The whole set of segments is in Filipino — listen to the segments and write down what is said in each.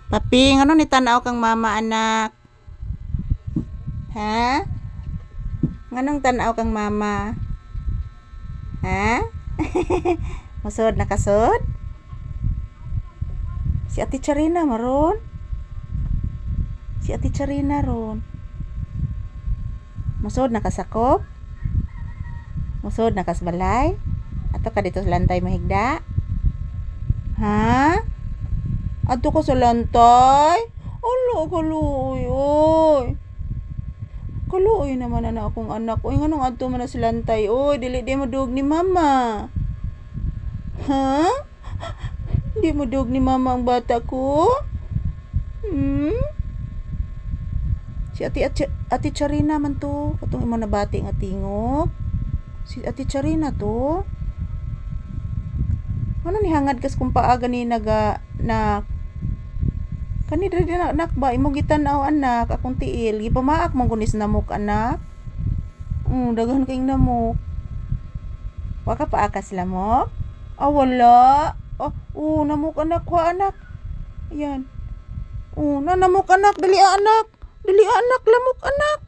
Paping, ano ni tanaw kang mama anak? Ha? Nganong tanaw kang mama? Ha? Musod nakasod? Si Ate Charina maron? Si Ate Charina ron. Musod nakasakop? Musod nakasbalay? Ato ka dito sa lantay mahigda? Ha? Ato ka sa lantay? Alo, kaluoy, oy. Kaluoy naman na akong anak. Oy, nganong ato man na sa lantay, oy. Dili di mo dug ni mama. Ha? Di mo dug ni mama ang bata ko? Si Ate Charina man to. Katong imo nabati nga tingog. Si Ate Charina to. Ano ni hangad kas kung paaga ni naga na kani diri na anak ba imo gitanaw anak akong tiil gipamaak man kunis namok anak. Daghan kayong namok. Wa ka paakas lamok? Wala. Namok anak wa anak. Ayan. Namok anak dali anak. Dali anak lamok anak.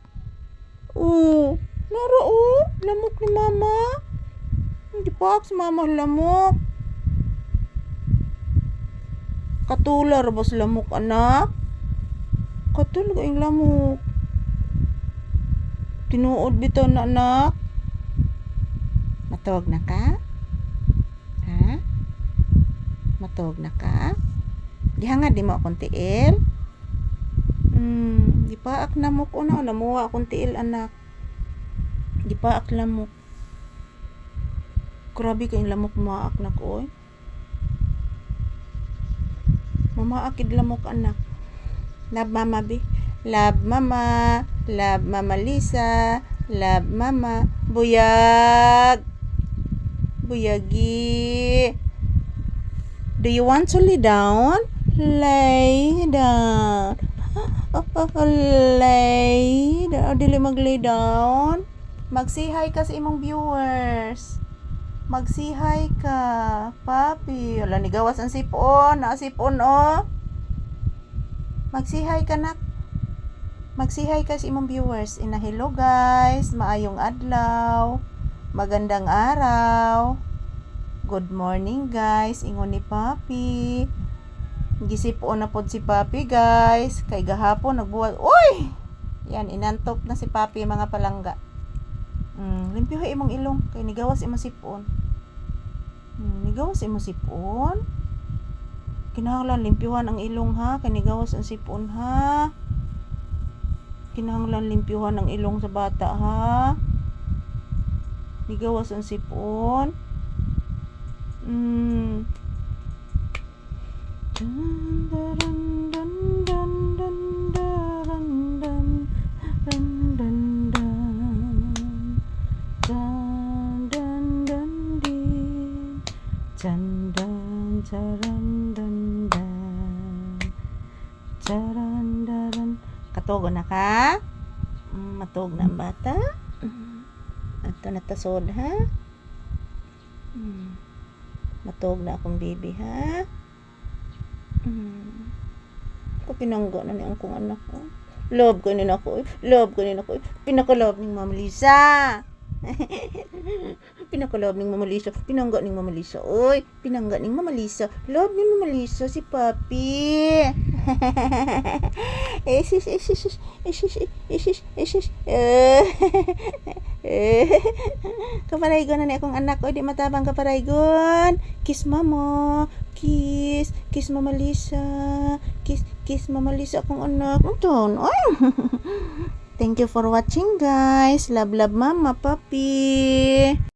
Nara lamok ni mama. Hindi pa si mama lamok. Katular bos lamok anak. Katul ko yung lamok. Tinuod bitaw na anak. Matawag na ka? Ha? Matawag na ka? Gihangad di mo akong tiil? Di pa ak namok una namuha akong tiil anak. Di pa ak lamok. Grabe kayong lamok maak na ko oy. Mama akid lamok anak. Love mama bi. Love mama. Love mama Lisa. Love mama. Buyag. Buyagi. Do you want to lay down? Lay down. Lay down. Dili mag-lay down. Mag-say hi ka sa imong viewers. Mag-say hi ka, papi. Wala ni gawas ang sipon. Naasipon, oh. Mag-say hi ka, nak. Mag-say hi ka sa imong viewers. Hello, guys. Maayong adlaw. Magandang araw. Good morning, guys. Ingon ni papi. Gisipon na pod si papi, guys. Kay gahapon, nagbuhat. Uy! Yan, inantok na si papi, mga palangga. Limpyohay imong ilong. Kay nigawas imong sipon. Nigawas imong sipon. Kinahanglan limpyuhan ang ilong ha. Kay nigawas ang sipon ha. Kinahanglan limpyuhan ang ilong sa bata ha. Nigawas ang sipon. Katugo na ka? Matug na ang bata? Ato natasod ha? Matug na akong baby ha? Ako pinangga na ni ang kong anak ko. Love ko nila ko. Love ko nila ko. Pinaka-love ng Mama Lisa. Pinaka-love ng Mama Lisa. Pinangga ng Mama Lisa. Oy, pinangga ng Mama Lisa. Love ni Mama Lisa si Papi. Kaparaygon na ni akong anak. Oy, di matabang kaparaygon. Kiss mama. Kiss. Kiss Mama Lisa. Kiss Mama Lisa akong anak. Thank you for watching, guys. Love, love, mama, papi.